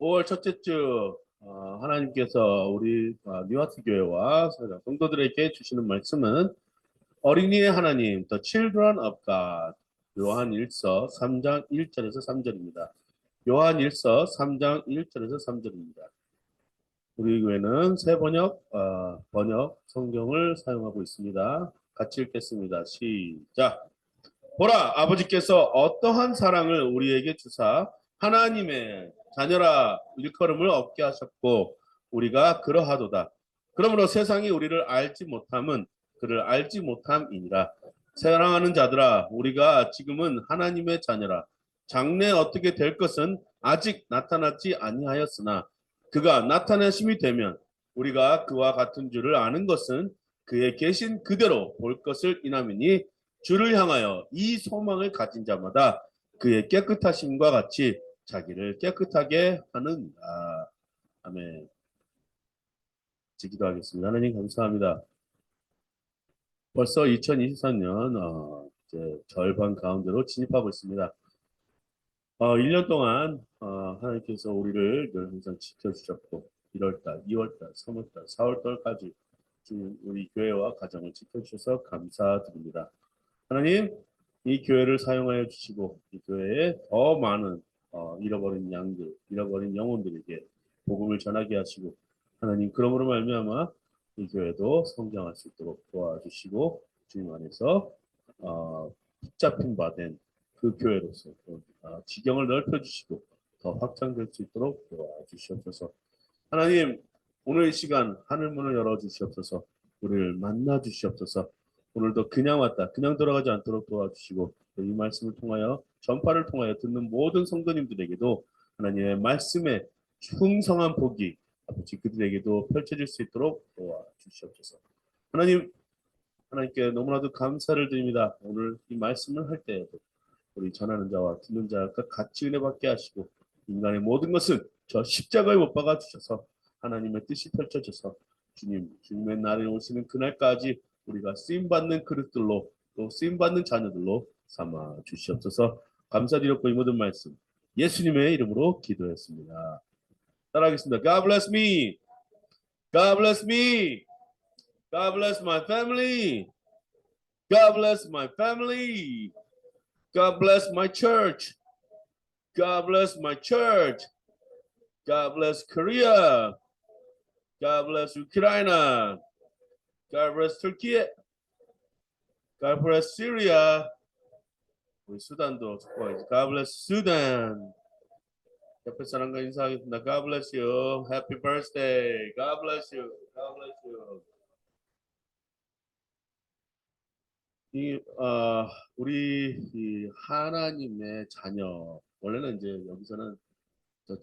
5월 첫째 주 하나님께서 우리 뉴아트 교회와 성도들에게 주시는 말씀은 어린이의 하나님, The Children of God, 요한일서 3장 1절에서 3절입니다. 요한일서 3장 1절에서 3절입니다. 우리 교회는 새 번역 성경을 사용하고 있습니다. 같이 읽겠습니다. 시작. 보라, 아버지께서 어떠한 사랑을 우리에게 주사 하나님의 자녀라 일컬음을 얻게 하셨고 우리가 그러하도다. 그러므로 세상이 우리를 알지 못함은 그를 알지 못함이니라. 사랑하는 자들아, 우리가 지금은 하나님의 자녀라. 장래 어떻게 될 것은 아직 나타나지 아니하였으나 그가 나타나심이 되면 우리가 그와 같은 줄을 아는 것은 그의 계신 그대로 볼 것을 인함이니 주를 향하여 이 소망을 가진 자마다 그의 깨끗하심과 같이 자기를 깨끗하게 하는 아멘. 기도하겠습니다. 하나님 감사합니다. 벌써 2024년 이제 절반 가운데로 진입하고 있습니다. 1년 동안 하나님께서 우리를 늘 항상 지켜주셨고 1월달, 2월달, 3월달, 4월달까지 우리 교회와 가정을 지켜주셔서 감사드립니다. 하나님, 이 교회를 사용하여 주시고 이 교회에 더 많은 잃어버린 양들, 잃어버린 영혼들에게 복음을 전하게 하시고 하나님 그러므로 말미암아 이 교회도 성장할 수 있도록 도와주시고 주님 안에서 붙잡힌 바 된 그 교회로서 지경을 넓혀주시고 더 확장될 수 있도록 도와주시옵소서. 하나님, 오늘 이 시간 하늘문을 열어주시옵소서. 우리를 만나주시옵소서. 오늘도 그냥 왔다 그냥 돌아가지 않도록 도와주시고 이 말씀을 통하여 전파를 통하여 듣는 모든 성도님들에게도 하나님의 말씀에 풍성한 복이 아버지 그들에게도 펼쳐질 수 있도록 도와주시옵소서. 하나님께 너무나도 감사를 드립니다. 오늘 이 말씀을 할 때에도 우리 전하는 자와 듣는 자가 같이 은혜 받게 하시고 인간의 모든 것은 저 십자가에 못 박아 주셔서 하나님의 뜻이 펼쳐져서 주님의 날에 오시는 그날까지 우리가 쓰임받는 그릇들로 또 쓰임받는 자녀들로 삼아 주시옵소서. 감사드렸고 이 모든 말씀 예수님의 이름으로 기도했습니다. 따라하겠습니다. God bless me. God bless me. God bless my family. God bless my family. God bless my church. God bless my church. God bless Korea. God bless Ukraine. God bless Turkey. God bless Syria. 우리 수단도 축복하겠습니다. God bless Sudan. 옆에 사람과 인사하겠습니다. God bless you. Happy birthday. God bless you. God bless you. 우리 이 하나님의 자녀. 원래는 이제 여기서는 저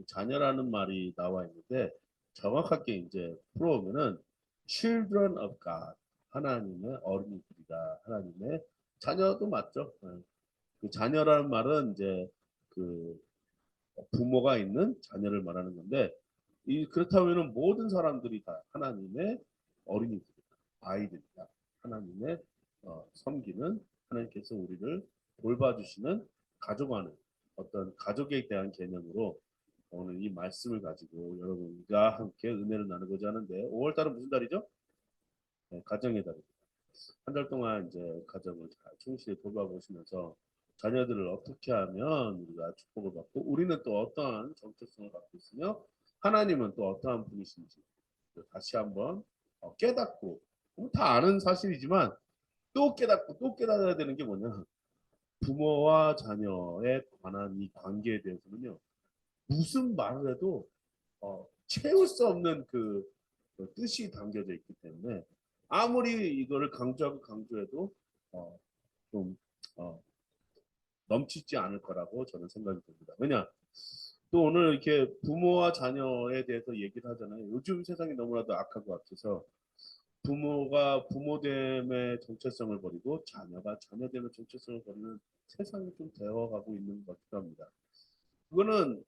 자녀라는 말이 나와 있는데 정확하게 이제 풀어오면은 children of God. 하나님의 어린이들이다. 하나님의 자녀도 맞죠. 그 자녀라는 말은 이제 그 부모가 있는 자녀를 말하는 건데 그렇다면은 모든 사람들이 다 하나님의 어린이들이다. 아이들이다. 하나님의 섬기는 하나님께서 우리를 돌봐주시는 가족 안에 어떤 가족에 대한 개념으로 오늘 이 말씀을 가지고 여러분과 함께 은혜를 나누고자 하는데 5월달은 무슨 달이죠? 네, 가정의 달입니다. 한 달 동안 이제 가정을 잘 충실히 돌봐보시면서 자녀들을 어떻게 하면 우리가 축복을 받고 우리는 또 어떠한 정체성을 갖고 있으며 하나님은 또 어떠한 분이신지 다시 한번 깨닫고 다 아는 사실이지만 또 깨닫고 또 깨달아야 되는 게 뭐냐 부모와 자녀에 관한 이 관계에 대해서는요 무슨 말을 해도 채울 수 없는 그 뜻이 담겨져 있기 때문에 아무리 이거를 강조하고 강조해도 좀 넘치지 않을 거라고 저는 생각이 듭니다. 왜냐? 또 오늘 이렇게 부모와 자녀에 대해서 얘기를 하잖아요. 요즘 세상이 너무나도 악한 것 같아서 부모가 부모됨의 정체성을 버리고 자녀가 자녀됨의 정체성을 버리는 세상이 좀 되어가고 있는 것 같기도 합니다. 그거는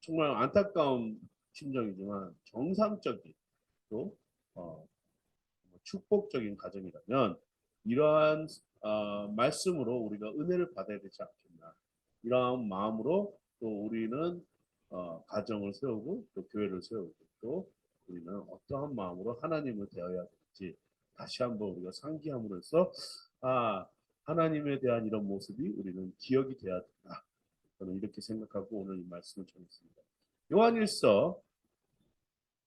정말 안타까운 심정이지만 정상적인 또 축복적인 가정이라면 이러한 말씀으로 우리가 은혜를 받아야 되지 않겠나. 이러한 마음으로 또 우리는 가정을 세우고 또 교회를 세우고 또 우리는 어떠한 마음으로 하나님을 대해야 될지 다시 한번 우리가 상기함으로써 하나님에 대한 이런 모습이 우리는 기억이 돼야 된다. 저는 이렇게 생각하고 오늘 이 말씀을 전했습니다. 요한일서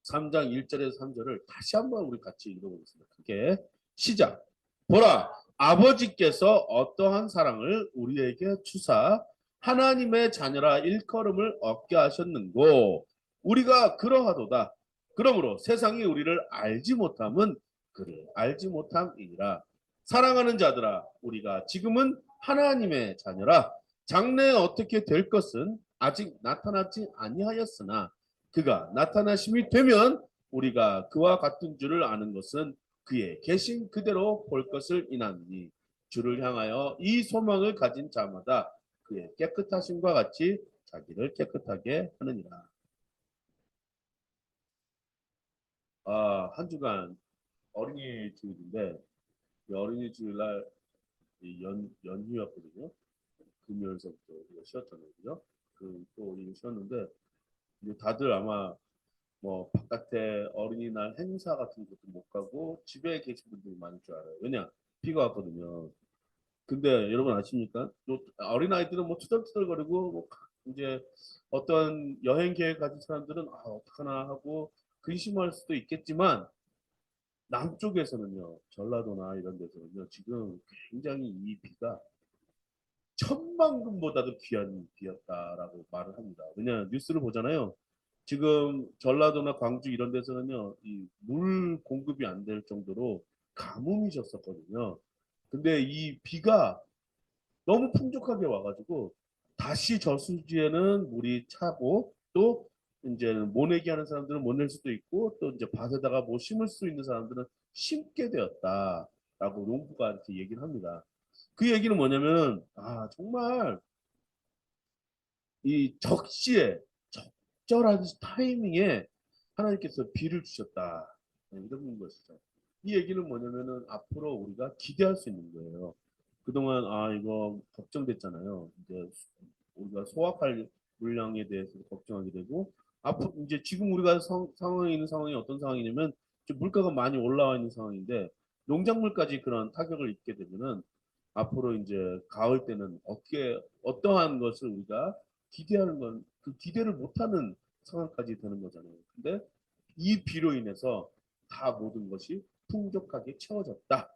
3장 1절에서 3절을 다시 한번 우리 같이 읽어보겠습니다. 크게 시작. 보라, 아버지께서 어떠한 사랑을 우리에게 주사 하나님의 자녀라 일컬음을 얻게 하셨는고 우리가 그러하도다. 그러므로 세상이 우리를 알지 못함은 그를 알지 못함이니라. 사랑하는 자들아, 우리가 지금은 하나님의 자녀라. 장래에 어떻게 될 것은 아직 나타나지 아니하였으나 그가 나타나심이 되면 우리가 그와 같은 줄을 아는 것은 그의 계신 그대로 볼 것을 인하니 주를 향하여 이 소망을 가진 자마다 그의 깨끗하심과 같이 자기를 깨끗하게 하느니라. 한 주간 어린이 주일인데 어린이 주일날 연휴였거든요. 금요일서부터 우리가 쉬었잖아요. 그죠? 또 우리 쉬었는데 이제 다들 아마 뭐 바깥에 어린이날 행사 같은 것도 못 가고 집에 계신 분들이 많을 줄 알아요. 왜냐? 비가 왔거든요. 근데 여러분 아십니까? 어린아이들은 뭐 투덜투덜거리고 뭐 이제 어떤 여행 계획 가진 사람들은 어떡하나 하고 근심할 수도 있겠지만 남쪽에서는요. 전라도나 이런 데서는요. 지금 굉장히 이 비가 천만금보다도 귀한 비였다라고 말을 합니다. 왜냐 뉴스를 보잖아요. 지금 전라도나 광주 이런 데서는요, 이 물 공급이 안 될 정도로 가뭄이 졌었거든요. 근데 이 비가 너무 풍족하게 와가지고 다시 저수지에는 물이 차고 또 이제 모내기 하는 사람들은 못 낼 수도 있고 또 이제 밭에다가 뭐 심을 수 있는 사람들은 심게 되었다라고 농부가 이렇게 얘기를 합니다. 그 얘기는 뭐냐면 정말 이 적시에 적절한 타이밍에 하나님께서 비를 주셨다. 이런 것이죠. 이 얘기는 뭐냐면은 앞으로 우리가 기대할 수 있는 거예요. 그동안 이거 걱정됐잖아요. 이제 우리가 소화할 물량에 대해서 걱정하게 되고 앞으로 이제 지금 우리가 상황에 있는 상황이 어떤 상황이냐면 물가가 많이 올라와 있는 상황인데 농작물까지 그런 타격을 입게 되면은 앞으로 이제 가을 때는 어떠한 것을 우리가 기대하는 건 그 기대를 못하는 상황까지 되는 거잖아요. 근데 이 비로 인해서 다 모든 것이 풍족하게 채워졌다.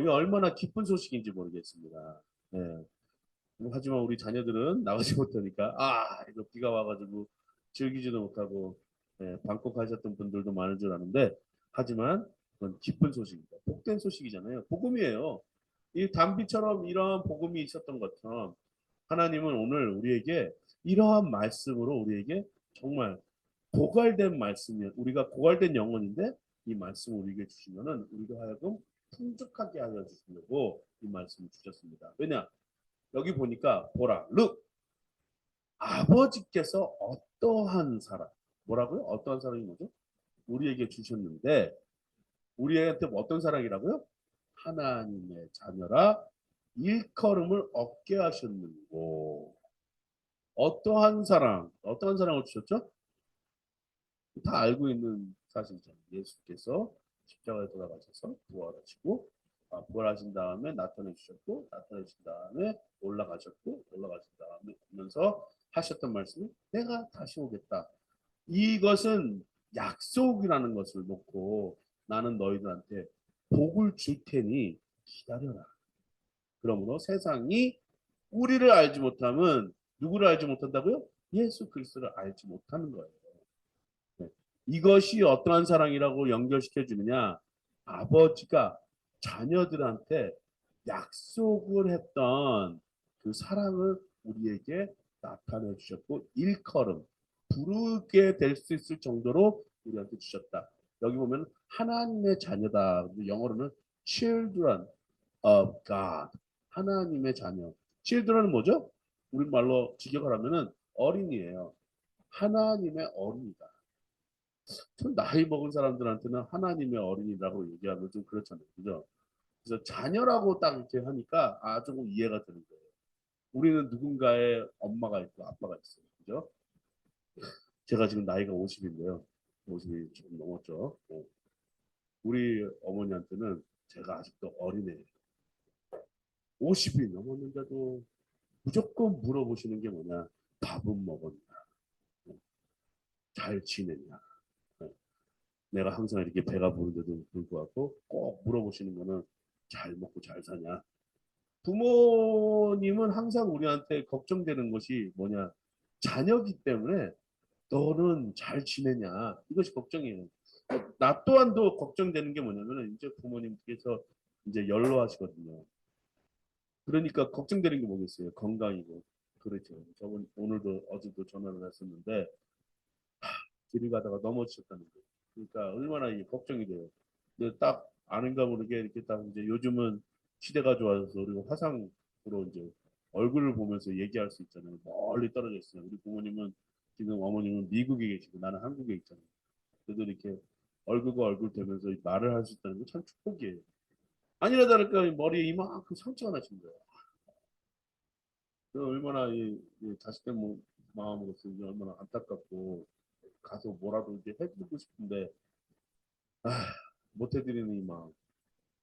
이게 얼마나 기쁜 소식인지 모르겠습니다. 네. 하지만 우리 자녀들은 나가지 못하니까 이거 비가 와가지고 즐기지도 못하고 방콕 가셨던 분들도 많은 줄 아는데 하지만 그건 기쁜 소식입니다. 복된 소식이잖아요. 복음이에요. 이 단비처럼 이러한 복음이 있었던 것처럼 하나님은 오늘 우리에게 이러한 말씀으로 우리에게 정말 고갈된 말씀이 우리가 고갈된 영혼인데 이 말씀을 우리에게 주시면은 우리가 하여금 풍족하게 하여 주시려고 이 말씀을 주셨습니다. 왜냐? 여기 보니까 보라, look, 아버지께서 어떠한 사람, 뭐라고요? 어떠한 사람이 뭐죠? 우리에게 주셨는데 우리한테 어떤 사랑이라고요? 하나님의 자녀라 일컬음을 얻게 하셨는고 어떠한 사랑을 주셨죠? 다 알고 있는 사실이죠. 예수께서 십자가에 돌아가셔서 부활하시고 부활하신 다음에 나타내 주셨고 나타내신 다음에 올라가신 다음에 오면서 하셨던 말씀이 내가 다시 오겠다. 이것은 약속이라는 것을 놓고 나는 너희들한테 복을 줄 테니 기다려라. 그러므로 세상이 우리를 알지 못하면 누구를 알지 못한다고요? 예수 그리스도를 알지 못하는 거예요. 네. 이것이 어떠한 사랑이라고 연결시켜 주느냐? 아버지가 자녀들한테 약속을 했던 그 사랑을 우리에게 나타내 주셨고 일컬음 부르게 될 수 있을 정도로 우리한테 주셨다. 여기 보면 하나님의 자녀다. 영어로는 children of God. 하나님의 자녀. children은 뭐죠? 우리말로 직역을 하면은 어린이에요. 하나님의 어린이다. 좀 나이 먹은 사람들한테는 하나님의 어린이라고 얘기하면 좀 그렇잖아요. 그죠? 그래서 자녀라고 딱 이렇게 하니까 조금 이해가 되는 거예요. 우리는 누군가의 엄마가 있고 아빠가 있어요. 그죠? 제가 지금 나이가 50인데요. 50이 좀 넘었죠. 우리 어머니한테는 제가 아직도 어린애예요. 50이 넘었는데도 무조건 물어보시는 게 뭐냐? 밥은 먹었냐? 잘 지냈냐? 내가 항상 이렇게 배가 부른데도 불구하고 꼭 물어보시는 거는 잘 먹고 잘 사냐? 부모님은 항상 우리한테 걱정되는 것이 뭐냐? 자녀기 때문에 너는 잘 지내냐? 이것이 걱정이에요. 나 또한도 걱정되는 게 뭐냐면은 이제 부모님께서 이제 연로하시거든요. 그러니까 걱정되는 게 뭐겠어요? 건강이고. 그렇죠. 저번 오늘도 어제도 전화를 했었는데 길을 가다가 넘어지셨다는 거예요. 그러니까 얼마나 이 걱정이 돼요. 근데 딱 아는가 모르게 이렇게 딱 이제 요즘은 시대가 좋아져서 우리가 화상으로 이제 얼굴을 보면서 얘기할 수 있잖아요. 멀리 떨어져 있어요. 우리 부모님은 지금 어머님은 미국에 계시고 나는 한국에 있잖아요. 그래도 이렇게 얼굴과 얼굴 대면서 말을 할 수 있다는 게 참 축복이에요. 아니나 다를까 머리에 이만큼 상처가 나신 거예요. 얼마나 이 자식들 뭐 마음으로서 이제 얼마나 안타깝고 가서 뭐라도 이제 해주고 싶은데 아, 못 해드리는 이 마음.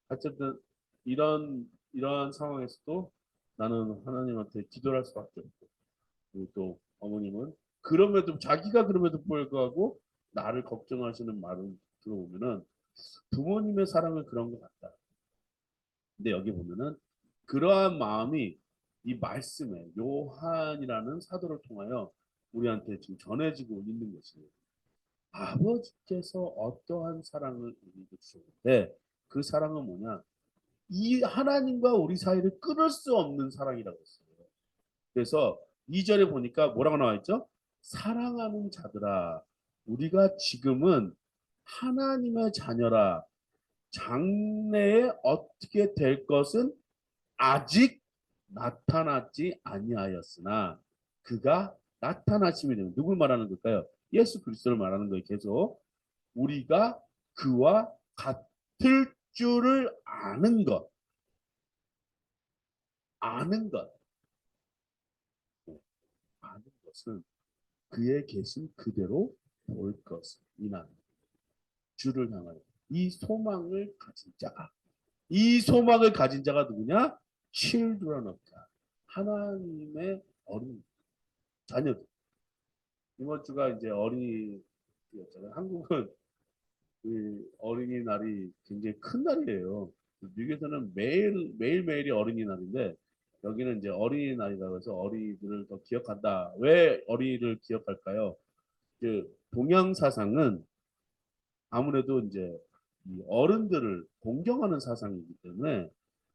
어쨌든 이러한 상황에서도 나는 하나님한테 기도를 할 수밖에 없고 그리고 또 어머님은 그럼에도 자기가 그럼에도 불구하고 나를 걱정하시는 말을 들어보면은 부모님의 사랑은 그런 것 같다. 근데 여기 보면은 그러한 마음이 이 말씀에 요한이라는 사도를 통하여 우리한테 지금 전해지고 있는 것이에요. 아버지께서 어떠한 사랑을 우리에게 주셨는데 그 사랑은 뭐냐? 이 하나님과 우리 사이를 끊을 수 없는 사랑이라고 했어요. 그래서 2절에 보니까 뭐라고 나와 있죠? 사랑하는 자들아, 우리가 지금은 하나님의 자녀라. 장래에 어떻게 될 것은 아직 나타나지 아니하였으나 그가 나타나심이 되는 누굴 말하는 걸까요? 예수 그리스도를 말하는 거예요. 계속 우리가 그와 같을 줄을 아는 것, 아는 것, 아는 것은 그의 계신 그대로 볼 것이나 주를 향하여 이 소망을 가진 자가 이 소망을 가진 자가 누구냐? children of God. 하나님의 어린 자녀들. 이번 주가 이제 어린이였잖아요. 한국은 이 어린이날이 굉장히 큰 날이에요. 미국에서는 매일매일이 어린이날인데 여기는 이제 어린이날이라고 해서 어린이들을 더 기억한다. 왜 어린이를 기억할까요? 그 동양 사상은 아무래도 이제 이 어른들을 공경하는 사상이기 때문에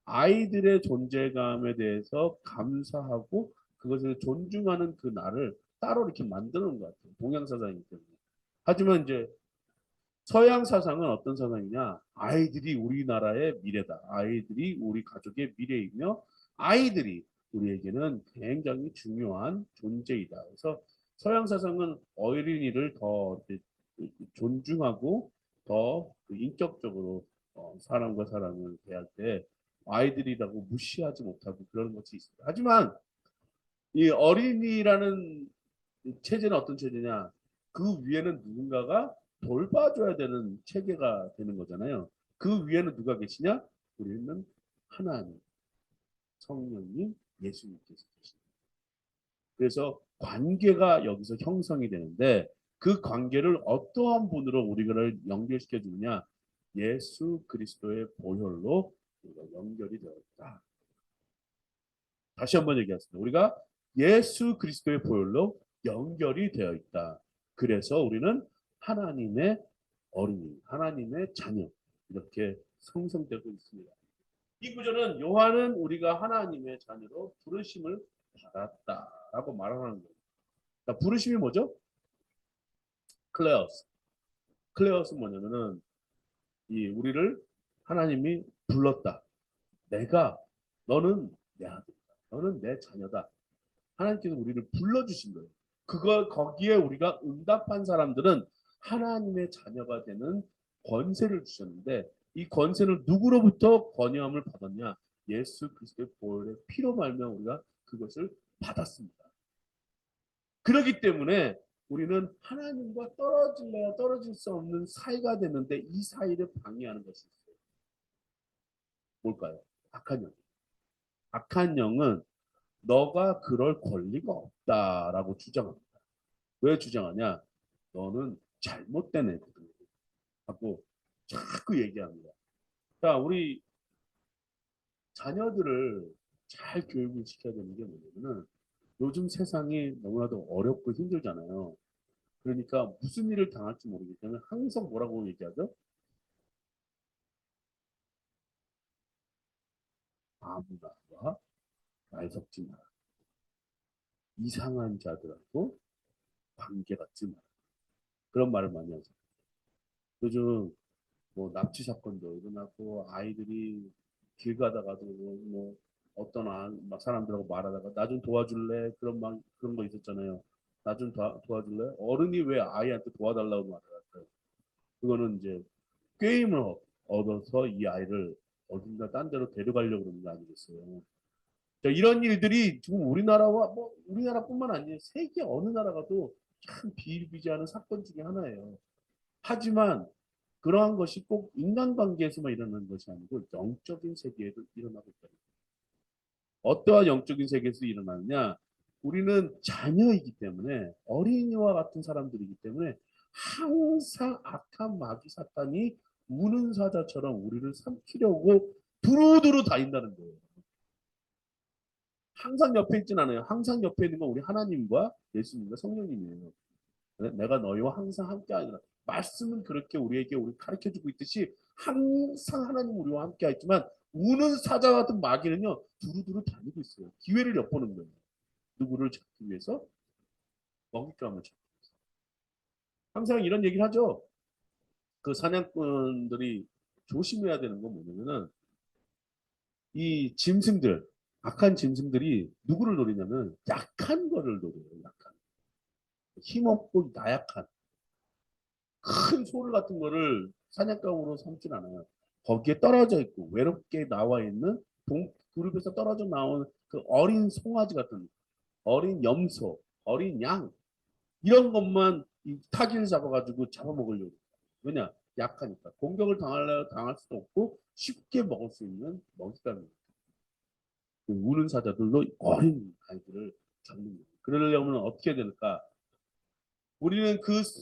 아이들의 존재감에 대해서 감사하고 그것을 존중하는 그 날을 따로 이렇게 만드는 것 같아요. 동양 사상이기 때문에. 하지만 이제 서양 사상은 어떤 사상이냐? 아이들이 우리나라의 미래다. 아이들이 우리 가족의 미래이며 아이들이 우리에게는 굉장히 중요한 존재이다. 그래서 서양 사상은 어린이를 더 존중하고 더 인격적으로 사람과 사람을 대할 때 아이들이라고 무시하지 못하고 그런 것이 있습니다. 하지만 이 어린이라는 체제는 어떤 체제냐? 그 위에는 누군가가 돌봐줘야 되는 체계가 되는 거잖아요. 그 위에는 누가 계시냐? 우리는 하나님, 성령님, 예수님께서 계십니다. 그래서 관계가 여기서 형성이 되는데 그 관계를 어떠한 분으로 우리가 연결시켜 주느냐? 예수 그리스도의 보혈로 우리가 연결이 되어 있다. 다시 한번 얘기하겠습니다. 우리가 예수 그리스도의 보혈로 연결이 되어 있다. 그래서 우리는 하나님의 어린이, 하나님의 자녀 이렇게 성성되고 있습니다. 이 구절은 요한은 우리가 하나님의 자녀로 부르심을 받았다라고 말하는 거예요. 그러니까 부르심이 뭐죠? 클레어스. 클레어스 뭐냐면은 이 우리를 하나님이 불렀다. 내가 너는 내 아들이다. 너는 내 자녀다. 하나님께서 우리를 불러주신 거예요. 그걸 거기에 우리가 응답한 사람들은 하나님의 자녀가 되는 권세를 주셨는데 이 권세를 누구로부터 권유함을 받았냐? 예수 그리스도의 보혈의 피로 말며 우리가 그것을 받았습니다. 그렇기 때문에 우리는 하나님과 떨어질래야 떨어질 수 없는 사이가 되는데 이 사이를 방해하는 것이 있어요. 뭘까요? 악한 영. 악한 영은 너가 그럴 권리가 없다라고 주장합니다. 왜 주장하냐? 너는 잘못된 애거든 하고 자꾸 얘기합니다. 자, 우리 자녀들을 잘 교육을 시켜야 되는 게 뭐냐면은 요즘 세상이 너무나도 어렵고 힘들잖아요. 그러니까 무슨 일을 당할지 모르기 때문에 항상 뭐라고 얘기하죠? 아무나와 말 섞지 마라. 이상한 자들하고 관계 갖지 마라. 그런 말을 많이 하죠. 요즘 뭐 납치 사건도 일어나고 아이들이 길 가다가도 뭐 어떤 막 사람들하고 말하다가 나 좀 도와줄래? 그런 거 있었잖아요. 나 좀 도와줄래? 어른이 왜 아이한테 도와달라고 말을 할까요? 그거는 이제 게임을 얻어서 이 아이를 어딘가 딴 데로 데려가려고 그러는 거 아니겠어요? 자, 이런 일들이 지금 우리나라와 뭐 우리나라뿐만 아니라 세계 어느 나라가도 참 비일비재하는 사건 중에 하나예요. 하지만 그러한 것이 꼭 인간관계에서만 일어나는 것이 아니고 영적인 세계에도 일어나고 있다. 어떠한 영적인 세계에서 일어나느냐? 우리는 자녀이기 때문에 어린이와 같은 사람들이기 때문에 항상 악한 마귀 사탄이 우는 사자처럼 우리를 삼키려고 두루두루 다닌다는 거예요. 항상 옆에 있진 않아요. 항상 옆에 있는 건 우리 하나님과 예수님과 성령님이에요. 내가 너희와 항상 함께하리라. 말씀은 그렇게 우리에게 우리 가르쳐주고 있듯이 항상 하나님 우리와 함께하지만 우는 사자 같은 마귀는요 두루두루 다니고 있어요. 기회를 엿보는 거예요. 누구를 잡기 위해서 먹잇감을 잡기 위해서. 항상 이런 얘기를 하죠. 그 사냥꾼들이 조심해야 되는 건 뭐냐면은 이 짐승들 악한 짐승들이 누구를 노리냐면 약한 거를 노려요. 약한 힘없고 나약한 큰 소를 같은 거를 사냥감으로 삼진 않아요. 거기에 떨어져 있고 외롭게 나와 있는 그룹에서 떨어져 나온 그 어린 송아지 같은 어린 염소, 어린 양 이런 것만 이 타기를 잡아가지고 잡아먹으려고. 왜냐? 약하니까. 공격을 당할 수도 없고 쉽게 먹을 수 있는 먹잇감입니다. 우는 사자들도 어린 아이들을 잡는 거예요. 그러려면 어떻게 될까? 우리는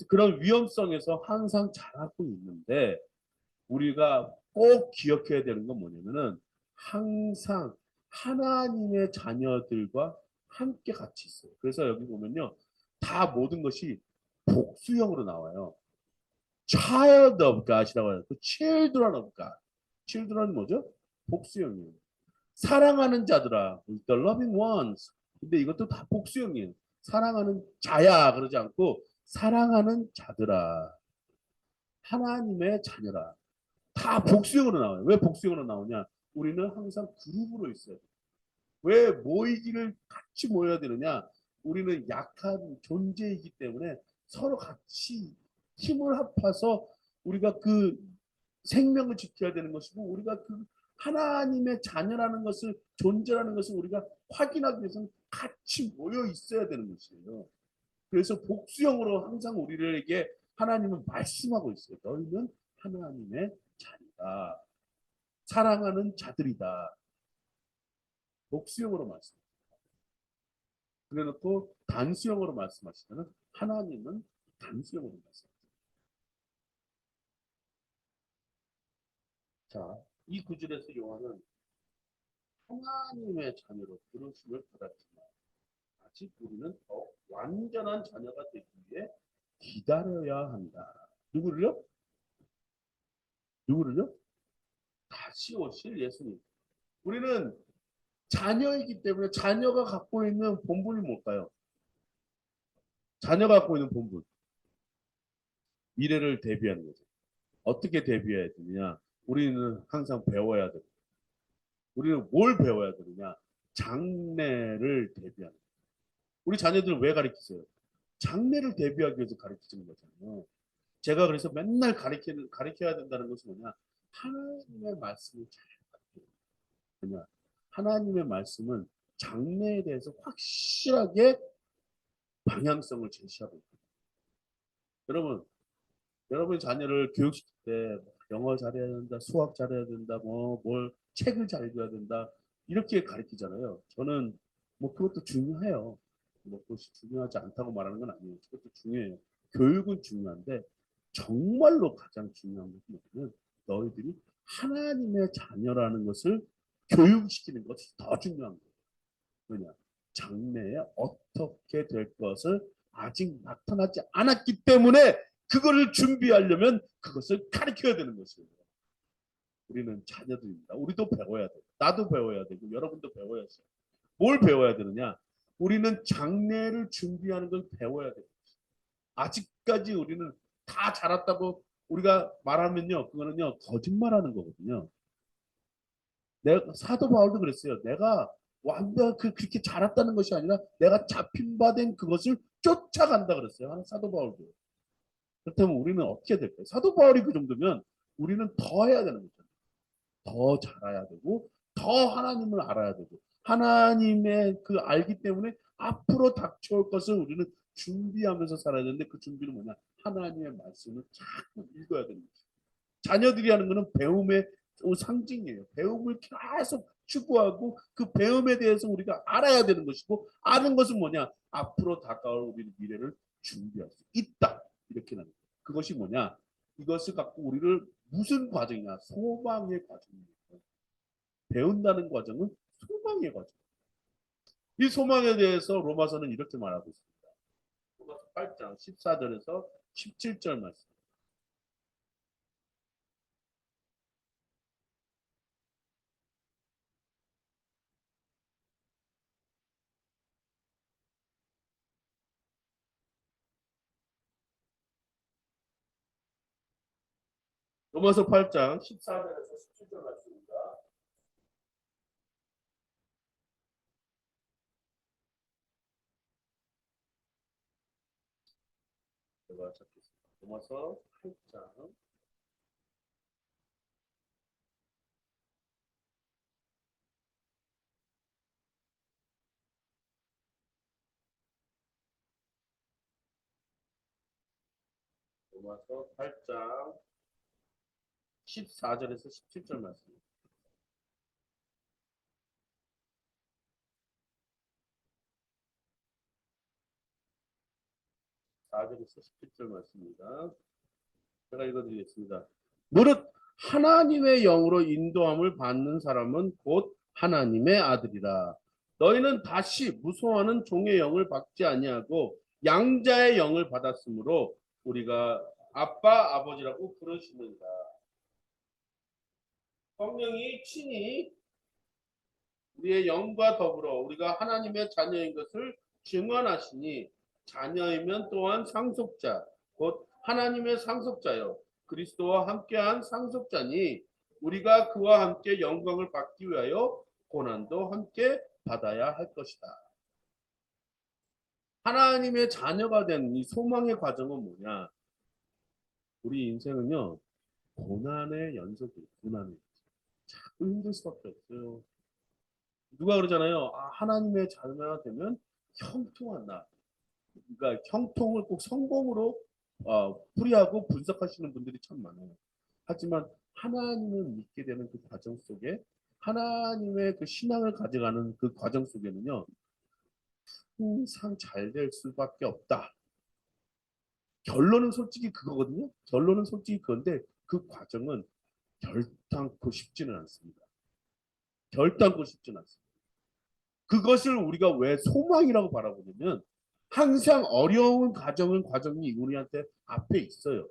그런 위험성에서 항상 잘하고 있는데 우리가 꼭 기억해야 되는 건 뭐냐면은 항상 하나님의 자녀들과 함께 같이 있어요. 그래서 여기 보면요. 다 모든 것이 복수형으로 나와요. Child of God이라고 해요. 그 Children of God. Children은 뭐죠? 복수형이에요. 사랑하는 자들아. The loving ones. 근데 이것도 다 복수형이에요. 사랑하는 자야 그러지 않고 사랑하는 자들아. 하나님의 자녀라. 다 복수형으로 나와요. 왜 복수형으로 나오냐? 우리는 항상 그룹으로 있어요. 왜 모이기를 같이 모여야 되느냐? 우리는 약한 존재이기 때문에 서로 같이 힘을 합해서 우리가 그 생명을 지켜야 되는 것이고 우리가 그 하나님의 자녀라는 것을 존재라는 것을 우리가 확인하기 위해서는 같이 모여 있어야 되는 것이에요. 그래서 복수형으로 항상 우리에게 하나님은 말씀하고 있어요. 너희는 하나님의 자녀다. 사랑하는 자들이다. 복수형으로 말씀. 그래놓고 단수형으로 말씀하시면 하나님은 단수형으로 말씀. 자, 이 구절에서 요한은 하나님의 자녀로 부르심을 받았지만 아직 우리는 더 완전한 자녀가 되기 위해 기다려야 한다. 누구를요? 누구를요? 다시 오실 예수님. 우리는 자녀이기 때문에 자녀가 갖고 있는 본분이 뭘까요? 자녀가 갖고 있는 본분. 미래를 대비하는 거죠. 어떻게 대비해야 되느냐? 우리는 항상 배워야 되고 우리는 뭘 배워야 되느냐? 장래를 대비하는. 우리 자녀들은 왜 가르치세요? 장래를 대비하기 위해서 가르치는 거잖아요. 제가 그래서 맨날 가르쳐야 된다는 것은 뭐냐? 하나님의 말씀을 잘 가르쳐요. 하나님의 말씀은 장래에 대해서 확실하게 방향성을 제시하고 있다. 여러분, 여러분 자녀를 교육시킬 때 영어 잘해야 된다, 수학 잘해야 된다, 뭐 뭘 책을 잘 읽어야 된다 이렇게 가르치잖아요. 저는 뭐 그것도 중요해요. 뭐 그것이 중요하지 않다고 말하는 건 아니에요. 그것도 중요해요. 교육은 중요한데 정말로 가장 중요한 것은 뭐냐면 너희들이 하나님의 자녀라는 것을 교육시키는 것이 더 중요한 거예요. 왜냐? 장래에 어떻게 될 것을 아직 나타나지 않았기 때문에 그거를 준비하려면 그것을 가르쳐야 되는 것이에요. 우리는 자녀들입니다. 우리도 배워야 돼요. 나도 배워야 되고 여러분도 배워야 돼요. 뭘 배워야 되느냐? 우리는 장래를 준비하는 걸 배워야 돼요. 아직까지 우리는 다 자랐다고 우리가 말하면요, 그거는요 거짓말하는 거거든요. 내가 사도 바울도 그랬어요. 내가 완벽 그렇게 자랐다는 것이 아니라 내가 잡힌 바 된 그것을 쫓아간다 그랬어요. 사도 바울도. 그렇다면 우리는 어떻게 될까요? 사도 바울이 그 정도면 우리는 더 해야 되는 거죠. 더 잘해야 되고 더 하나님을 알아야 되고 하나님의 그 알기 때문에 앞으로 닥쳐올 것을 우리는 준비하면서 살아야 되는데 그 준비는 뭐냐? 하나님의 말씀을 자꾸 읽어야 되는 거죠. 자녀들이 하는 거는 배움의 상징이에요. 배움을 계속 추구하고 그 배움에 대해서 우리가 알아야 되는 것이고 아는 것은 뭐냐? 앞으로 다가올 우리 미래를 준비할 수 있다. 이렇게 나는 거예요. 그것이 뭐냐? 이것을 갖고 우리를 무슨 과정이냐? 소망의 과정입니다. 배운다는 과정은 소망의 과정. 이 소망에 대해서 로마서는 이렇게 말하고 있습니다. 로마서 8장 14절에서 17절 말씀. 로마서 8장 14절에서 17절 말씀입니다. 제가 찾겠습니다. 로마서 8장 로마서 8장 14절에서 17절 말씀입니다. 4절에서 17절 말씀입니다. 제가 읽어드리겠습니다. 무릇 하나님의 영으로 인도함을 받는 사람은 곧 하나님의 아들이라. 너희는 다시 무소하는 종의 영을 받지 아니하고 양자의 영을 받았으므로 우리가 아빠 아버지라고 부르시는가. 성령이 친히 우리의 영과 더불어 우리가 하나님의 자녀인 것을 증언하시니 자녀이면 또한 상속자 곧 하나님의 상속자요 그리스도와 함께한 상속자니 우리가 그와 함께 영광을 받기 위하여 고난도 함께 받아야 할 것이다. 하나님의 자녀가 된 이 소망의 과정은 뭐냐? 우리 인생은요 고난의 연속이에요. 고난의 자꾸 힘들 수밖에 없어요. 누가 그러잖아요. 아, 하나님의 자녀가 되면 형통한다. 그러니까 형통을 꼭 성공으로 풀이하고 분석하시는 분들이 참 많아요. 하지만 하나님을 믿게 되는 그 과정 속에 하나님의 그 신앙을 가져가는 그 과정 속에는요 항상 잘 될 수밖에 없다. 결론은 솔직히 그거거든요. 결론은 솔직히 그건데 그 과정은 결단코 쉽지는 않습니다. 결단코 쉽지는 않습니다. 그것을 우리가 왜 소망이라고 바라보냐면 항상 어려운 과정이 우리한테 앞에 있어요.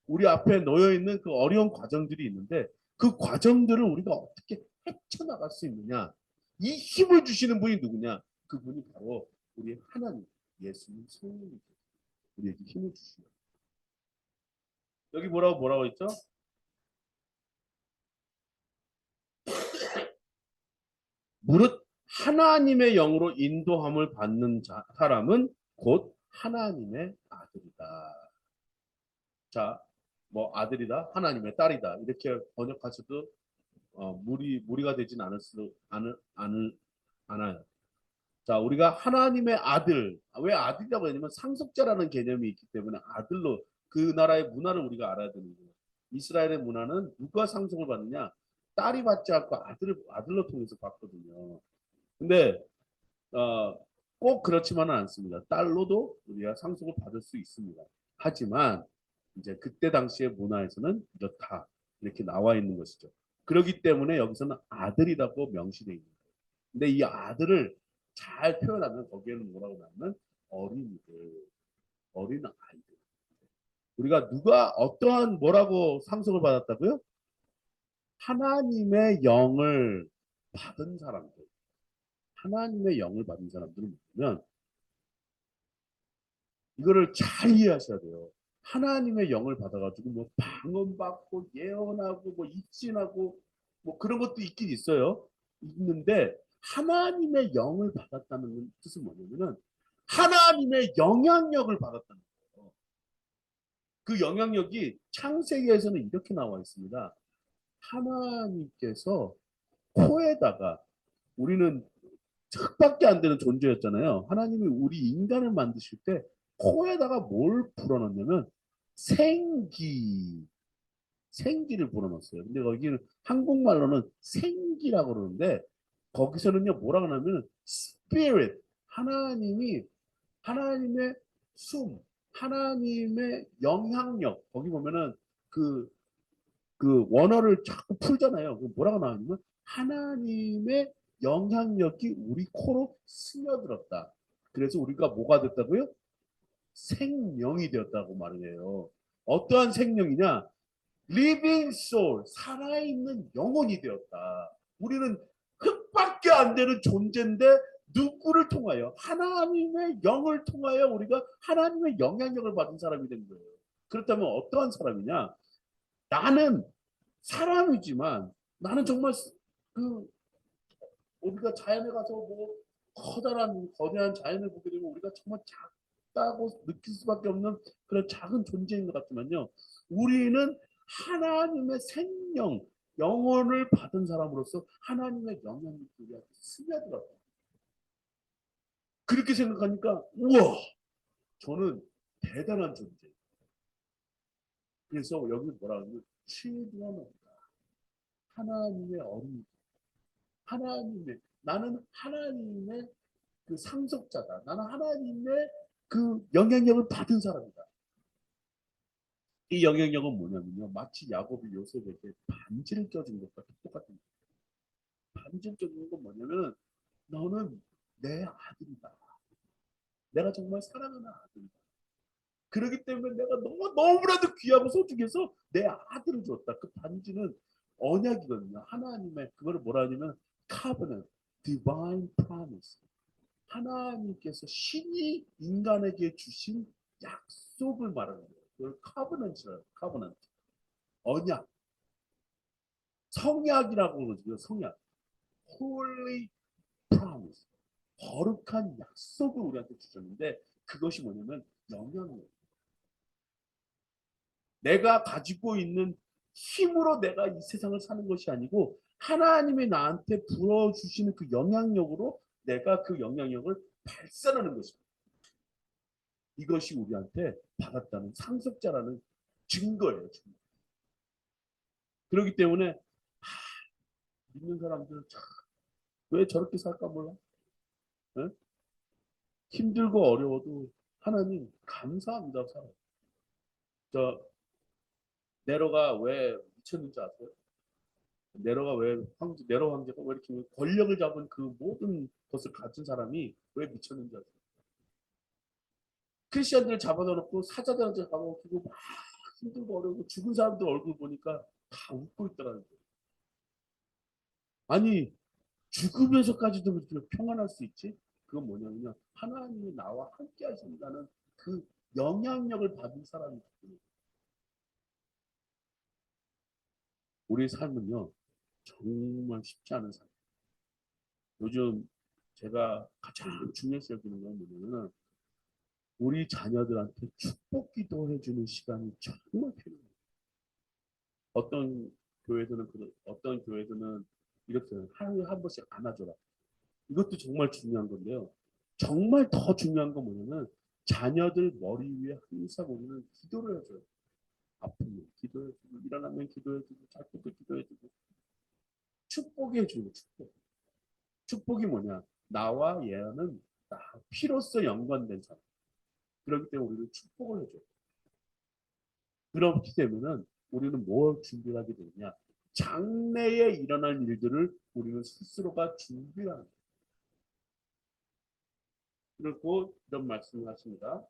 우리 앞에 놓여 있는 그 어려운 과정들이 있는데 그 과정들을 우리가 어떻게 헤쳐나갈 수 있느냐? 이 힘을 주시는 분이 누구냐? 그분이 바로 우리 하나님, 예수님 성령이죠. 우리에게 힘을 주시요. 여기 뭐라고 했죠? 무릇 하나님의 영으로 인도함을 받는 사람은 곧 하나님의 아들이다. 자, 뭐 아들이다, 하나님의 딸이다 이렇게 번역하셔도 무리가 되진 않아요. 자, 우리가 하나님의 아들, 왜 아들이라고 하냐면 상속자라는 개념이 있기 때문에 아들로 그 나라의 문화를 우리가 알아야 되는 거예요. 이스라엘의 문화는 누가 상속을 받느냐? 딸이 받지 않고 아들로 통해서 받거든요. 근데 어, 꼭 그렇지만은 않습니다. 딸로도 우리가 상속을 받을 수 있습니다. 하지만 이제 그때 당시의 문화에서는 이렇다 이렇게 나와 있는 것이죠. 그렇기 때문에 여기서는 아들이라고 명시되어 있는 거예요. 근데 이 아들을 잘 표현하면 거기에는 뭐라고 나오면 어린이들, 어린 아이들. 우리가 누가 어떠한 뭐라고 상속을 받았다고요? 하나님의 영을 받은 사람들. 하나님의 영을 받은 사람들은 뭐냐면 이거를 잘 이해하셔야 돼요. 하나님의 영을 받아가지고 뭐 방언받고 예언하고 뭐 입진하고 뭐 그런 것도 있긴 있어요. 있는데 하나님의 영을 받았다는 뜻은 뭐냐면은 하나님의 영향력을 받았다는 거예요. 그 영향력이 창세기에서는 이렇게 나와 있습니다. 하나님께서 코에다가 우리는 흙밖에 안 되는 존재였잖아요. 하나님이 우리 인간을 만드실 때 코에다가 뭘 불어넣냐면 생기, 생기를 불어넣었어요. 근데 거기는 한국말로는 생기라고 그러는데 거기서는요 뭐라고 하냐면 spirit, 하나님이 하나님의 숨, 하나님의 영향력 거기 보면은 그, 그 원어를 자꾸 풀잖아요. 뭐라고 나오냐면 하나님의 영향력이 우리 코로 스며들었다. 그래서 우리가 뭐가 됐다고요? 생명이 되었다고 말을 해요. 어떠한 생명이냐? living soul, 살아있는 영혼이 되었다. 우리는 흙밖에 안 되는 존재인데 누구를 통하여? 하나님의 영을 통하여 우리가 하나님의 영향력을 받은 사람이 된 거예요. 그렇다면 어떠한 사람이냐? 나는 사람이지만 나는 정말 그 우리가 자연에 가서 뭐 커다란 거대한 자연을 보게 되면 우리가 정말 작다고 느낄 수밖에 없는 그런 작은 존재인 것 같지만요. 우리는 하나님의 생명, 영혼을 받은 사람으로서 하나님의 영향력이 우리한테 스며들어요. 그렇게 생각하니까 우와, 저는 대단한 존재. 그래서 여기 뭐라 하냐면 children of God, 하나님의 어린, 하나님의 나는 하나님의 그 상속자다. 나는 하나님의 그 영향력을 받은 사람이다. 이 영향력은 뭐냐면요. 마치 야곱이 요셉에게 반지를 껴준 것과 똑같은 거예요. 반지를 껴준 건 뭐냐면 너는 내 아들이다. 내가 정말 사랑하는 아들이다. 그렇기 때문에 내가 너무나도 귀하고 소중해서 내 아들을 줬다. 그 반지는 언약이거든요. 하나님의 그걸 뭐라 하냐면 covenant, divine promise. 하나님께서 신이 인간에게 주신 약속을 말하는 거예요. 그걸 covenant라고 covenant. 언약, 성약이라고 그러죠. 성약. Holy promise. 거룩한 약속을 우리한테 주셨는데 그것이 뭐냐면 영향력. 내가 가지고 있는 힘으로 내가 이 세상을 사는 것이 아니고 하나님이 나한테 부어주시는 그 영향력으로 내가 그 영향력을 발산하는 것입니다. 이것이 우리한테 받았다는 상속자라는 증거예요. 증거. 그렇기 때문에 믿는 사람들 왜 저렇게 살까 몰라? 네? 힘들고 어려워도 하나님 감사합니다. 살아. 저 네로가 왜 미쳤는지 아세요? 네로가 왜 황제 네로 황제가 왜 이렇게 권력을 잡은 그 모든 것을 가진 사람이 왜 미쳤는지 아세요? 크리스천들을 잡아다 놓고 사자들한테 잡아먹히고 막 힘들고 어려우고 죽은 사람들 얼굴 보니까 다 웃고 있더라는 거예요. 아니 죽으면서까지도 그렇게 평안할 수 있지? 그건 뭐냐면요. 하나님이 나와 함께 하신다는 그 영향력을 받은 사람이기 때문에 우리 삶은요. 정말 쉽지 않은 삶. 요즘 제가 가장 중요시 여기는 건 뭐냐면 우리 자녀들한테 축복 기도해주는 시간이 정말 필요해요. 어떤 교회에서는 이렇게 하루에 한 번씩 안아줘라. 이것도 정말 중요한 건데요. 정말 더 중요한 건 뭐냐면 자녀들 머리 위에 항상 우리는 기도를 해줘요. 아프면 기도해주고 일어나면 기도해주고 잘 때도 기도해주고 축복해주고 축복. 축복이 뭐냐? 나와 얘는 피로써 연관된 사람. 그렇기 때문에 우리는 축복을 해줘요. 그렇기 때문에 우리는 뭘 준비하게 되느냐? 장래에 일어날 일들을 우리는 스스로가 준비하는 거예요. 그리고 이런 말씀을 하십니다.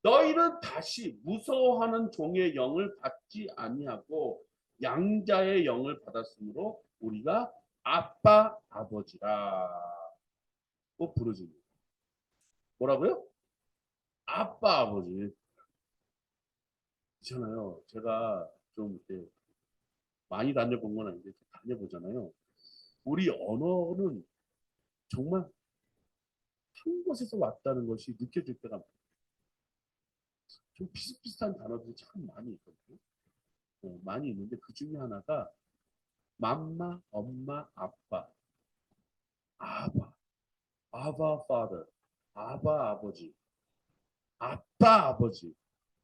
너희는 다시 무서워하는 종의 영을 받지 아니하고 양자의 영을 받았으므로 우리가 아빠 아버지라 고 부르짖는. 뭐라고요? 아빠 아버지. 있잖아요. 제가 좀 이렇게 많이 다녀본 건 아닌데 다녀보잖아요. 우리 언어는 정말 한 곳에서 왔다는 것이 느껴질 때가 좀 비슷비슷한 단어들이 참 많이 있거든요. 많이 있는데 그 중에 하나가 맘마, 엄마, 아빠, 아바, 아바 father, 아바 아버지, 아빠 아버지.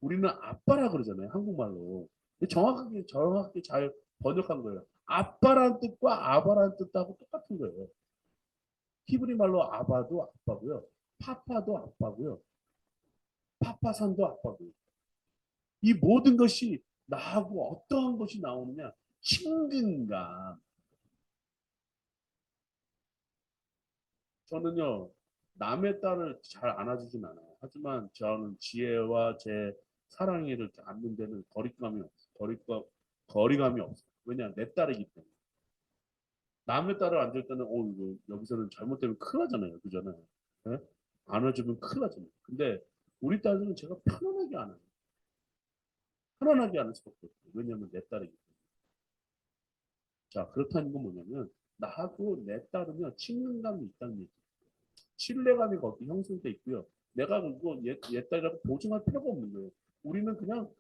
우리는 아빠라 그러잖아요. 한국말로. 정확하게 잘 번역한 거예요. 아빠란 뜻과 아바란 뜻하고 똑같은 거예요. 히브리 말로 아바도 아빠고요. 파파도 아빠고요. 파파산도 아빠고요. 이 모든 것이 나하고 어떠한 것이 나오느냐? 친근감. 저는요, 남의 딸을 잘 안아주진 않아요. 하지만 저는 지혜와 제 사랑이를 안는 데는 거리감이 없어요. 왜냐, 내 딸이기 때문에. 남의 딸을 안을 때는, 이거 여기서는 잘못되면 큰일 나잖아요. 그잖아요. 예? 안아주면 큰일 나잖아요. 근데 우리 딸들은 제가 편안하게 안아요. 편안하게 안을 수밖에 없어요. 왜냐면 내 딸이기 때문에. 자, 그렇다는 건 뭐냐면, 나하고 내 딸은요, 친근감이 있다는 얘기예요. 신뢰감이 거기 형성돼 있고요. 내가 그거 옛딸이라고 보증할 필요가 없는 거예요. 우리는 그냥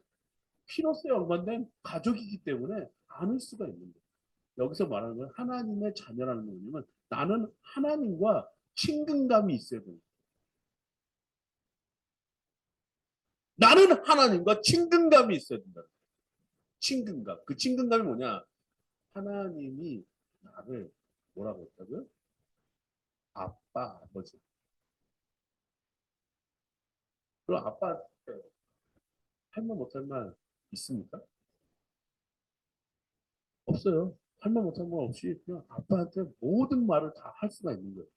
피로써 연관된 가족이기 때문에 안을 수가 있는 거예요. 여기서 말하는 건 하나님의 자녀라는 건 뭐냐면 나는 하나님과 친근감이 있어야 돼요. 나는 하나님과 친근감이 있어야 된다. 친근감. 그 친근감이 뭐냐? 하나님이 나를 뭐라고 했다고요? 아빠, 아버지. 그럼 아빠 할 말 못할 말 있습니까? 없어요. 할 말 못할 말 없이 그냥 아빠한테 모든 말을 다 할 수가 있는 거예요.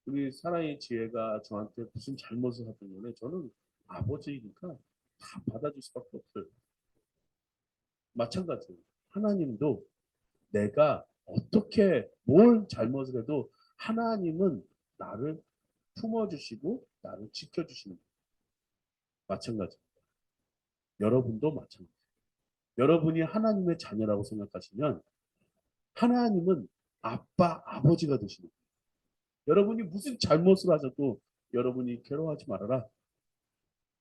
우리 사랑의 지혜가 저한테 무슨 잘못을 하든 간에 저는 아버지니까 다 받아줄 수밖에 없어요. 마찬가지예요. 하나님도 내가 어떻게 뭘 잘못을 해도 하나님은 나를 품어주시고 나를 지켜주시는 거예요. 마찬가지. 여러분도 마찬가지. 여러분이 하나님의 자녀라고 생각하시면 하나님은 아빠, 아버지가 되시는 거예요. 여러분이 무슨 잘못을 하셔도 여러분이 괴로워하지 말아라.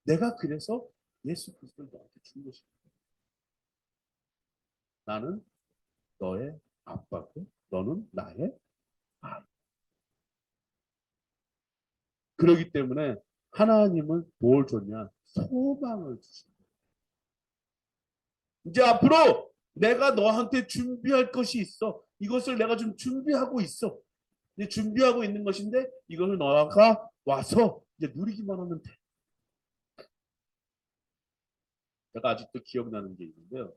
내가 그래서 예수 그리스도를 너한테 준 것이다. 나는 너의 아빠고 너는 나의 아이. 그렇기 때문에 하나님은 뭘 줬냐? 소망을 주신 거예요. 이제 앞으로 내가 너한테 준비할 것이 있어. 이것을 내가 좀 준비하고 있어. 이제 준비하고 있는 것인데 이것을 너가 와서 이제 누리기만 하면 돼. 제가 아직도 기억나는 게 있는데요.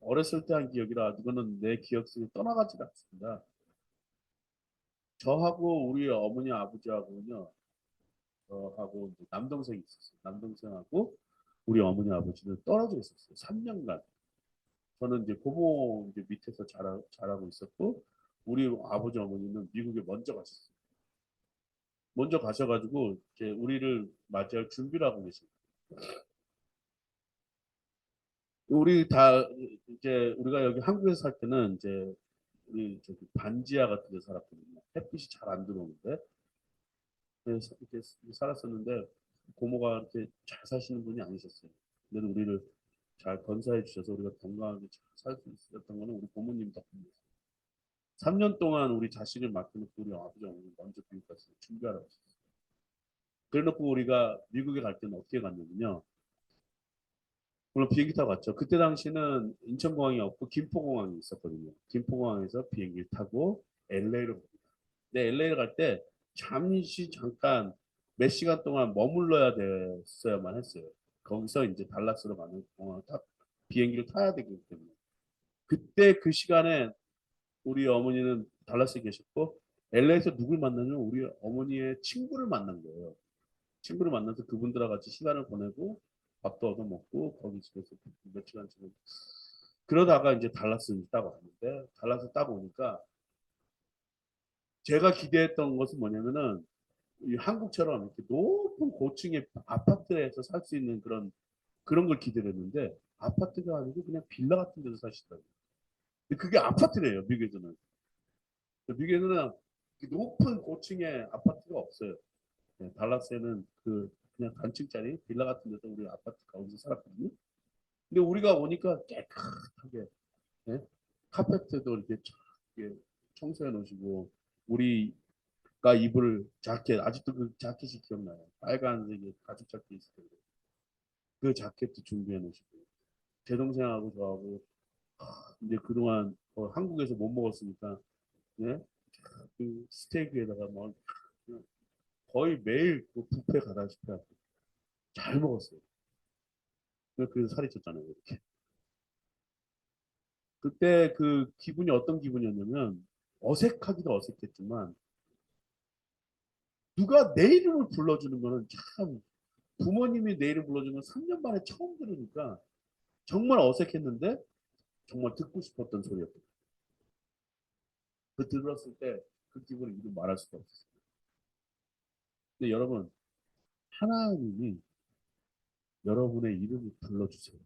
어렸을 때 한 기억이라 이거는 내 기억 속에 떠나가지 않습니다. 저하고 우리 어머니 아버지하고는요. 저하고 남동생이 있었어요. 남동생하고 우리 어머니 아버지는 떨어져 있었어요. 3년간. 저는 이제 고모 이제 밑에서 자라고 있었고 우리 아버지 어머니는 미국에 먼저 가셨어요. 먼저 가셔가지고 이제 우리를 맞이할 준비를 하고 계십니다. 우리 다 이제 우리가 여기 한국에서 살 때는 이제 우리 저기 반지하 같은 데 살았거든요. 햇빛이 잘 안 들어오는데 그래서 이렇게 살았었는데 고모가 이렇게 잘 사시는 분이 아니셨어요. 그래도 우리를 잘 건사해 주셔서 우리가 건강하게 잘 살 수 있었던 거는 우리 고모님 덕분이었어요. 3년 동안 우리 자식을 맡겨놓고 우리 아버지 어머니 먼저 미국 갔어요. 준비하라고. 그래놓고 우리가 미국에 갈 때는 어떻게 갔냐면요. 물론 비행기 타고 갔죠. 그때 당시는 인천공항이 없고 김포공항이 있었거든요. 김포공항에서 비행기를 타고 LA로 갑니다. 근데 LA를 갈 때 잠시 잠깐 몇 시간 동안 머물러야 됐어야만 했어요. 거기서 이제 달라스로 가는 공항 타 비행기를 타야 되기 때문에. 그때 그 시간에 우리 어머니는 달라스에 계셨고 LA에서 누굴 만나냐면 우리 어머니의 친구를 만난 거예요. 친구를 만나서 그분들하고 같이 시간을 보내고 밥도 얻어먹고 거기 집에서 몇 시간 지내고 그러다가 이제 달라스 따고 왔는데 달라스 따고 오니까 제가 기대했던 것은 뭐냐면은 이 한국처럼 이렇게 높은 고층의 아파트에서 살 수 있는 그런 걸 기대를 했는데 아파트가 아니고 그냥 빌라 같은 데서 사시더라고요. 근데 그게 아파트래요, 미국에서는. 미국에서는 높은 고층의 아파트가 없어요. 네, 달라스에는 그냥 단층짜리 빌라 같은 데서 우리 아파트 가운데 살았거든요. 근데 우리가 오니까 깨끗하게 네? 카페트도 이렇게 쫙 이렇게 청소해 놓으시고 우리가 입을 자켓 아직도 그 자켓이 기억나요. 빨간색의 가죽 자켓 있을 텐데 그 자켓도 준비해 놓으시고 제 동생하고 저하고 이제 그동안 한국에서 못 먹었으니까 네? 그 스테이크에다가 뭐 거의 매일 그 뷔페 가다시피 하고 잘 먹었어요. 그래서 살이 쪘잖아요. 이렇게. 그때 그 기분이 어떤 기분이었냐면 어색하기도 어색했지만 누가 내 이름을 불러주는 거는 참 부모님이 내 이름 불러주는 건 3년 만에 처음 들으니까 정말 어색했는데 정말 듣고 싶었던 소리였거든요. 그 들었을 때 그 기분을 이루 말할 수가 없었어요. 근데 여러분 하나님이 여러분의 이름을 불러주세요.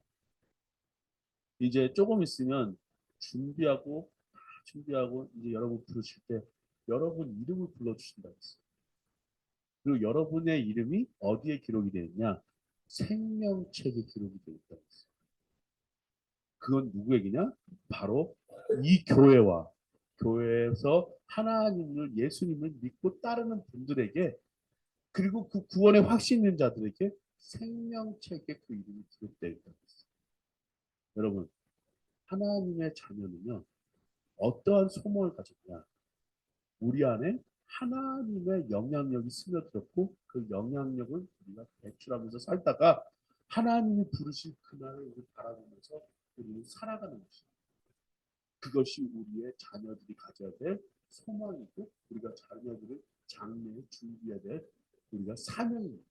이제 조금 있으면 준비하고 이제 여러분 부르실 때 여러분 이름을 불러주신다 했어요. 그리고 여러분의 이름이 어디에 기록이 되어 있냐? 생명책에 기록이 되어 있다 했어요. 그건 누구에게냐? 바로 이 교회에서 하나님을 예수님을 믿고 따르는 분들에게 그리고 그 구원의 확신 있는 자들에게 생명책에 그 이름이 기록되어 있다고 했어요. 여러분 하나님의 자녀는요 어떠한 소망을 가졌냐? 우리 안에 하나님의 영향력이 스며들었고 그 영향력을 우리가 배출하면서 살다가 하나님이 부르실 그날을 우리 바라보면서 우리는 살아가는 것입니다. 그것이 우리의 자녀들이 가져야 될 소망이고 우리가 자녀들을 장래에 준비해야 될 우리가 사명입니다.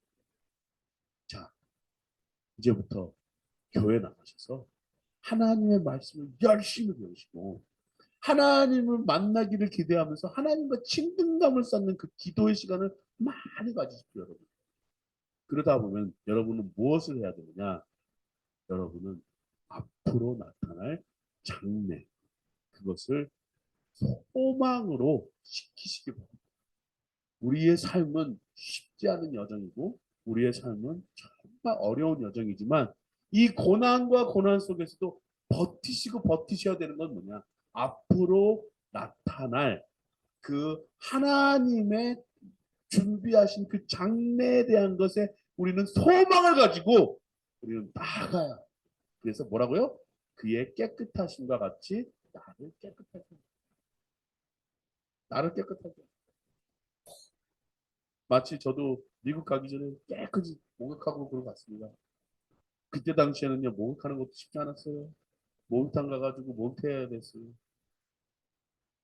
자, 이제부터 교회 나가셔서 하나님의 말씀을 열심히 배우시고 하나님을 만나기를 기대하면서 하나님과 친근감을 쌓는 그 기도의 시간을 많이 가지십시오, 여러분. 그러다 보면 여러분은 무엇을 해야 되느냐? 여러분은 앞으로 나타날 장래, 그것을 소망으로 시키시기 바랍니다. 우리의 삶은 쉽지 않은 여정이고 우리의 삶은 정말 어려운 여정이지만 이 고난과 고난 속에서도 버티시고 버티셔야 되는 건 뭐냐? 앞으로 나타날 그 하나님의 준비하신 그 장래에 대한 것에 우리는 소망을 가지고 우리는 나아가야. 그래서 뭐라고요? 그의 깨끗하심과 같이 나를 깨끗하게. 마치 저도 미국 가기 전에 깨끗이 목욕하고 그러고 갔습니다. 그때 당시에는요 목욕하는 것도 쉽지 않았어요. 목욕탕 가가지고 목욕해야 됐어요.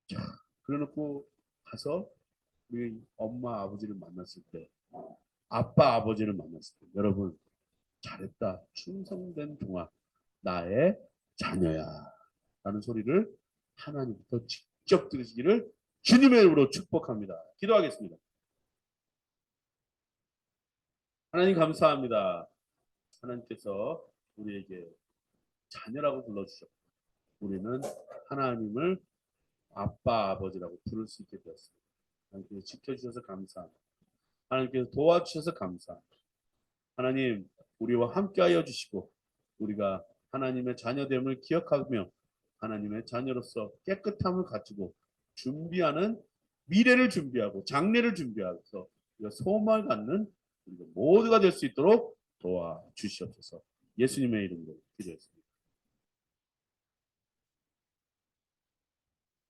자, 그래놓고 가서 우리 엄마 아버지를 만났을 때 아빠 아버지를 만났을 때 여러분 잘했다 충성된 종아 나의 자녀야 라는 소리를 하나님부터 직접 들으시기를 주님의 이름으로 축복합니다. 기도하겠습니다. 하나님 감사합니다. 하나님께서 우리에게 자녀라고 불러주셨고 우리는 하나님을 아빠 아버지라고 부를 수 있게 되었습니다. 하나님께서 지켜주셔서 감사합니다. 하나님께서 도와주셔서 감사합니다. 하나님 우리와 함께하여 주시고 우리가 하나님의 자녀됨을 기억하며 하나님의 자녀로서 깨끗함을 가지고 준비하는 미래를 준비하고 장래를 준비하면서 우리가 소망을 갖는 우리가 모두가 될 수 있도록 도와주시옵소서. 예수님의 이름으로 기도했습니다.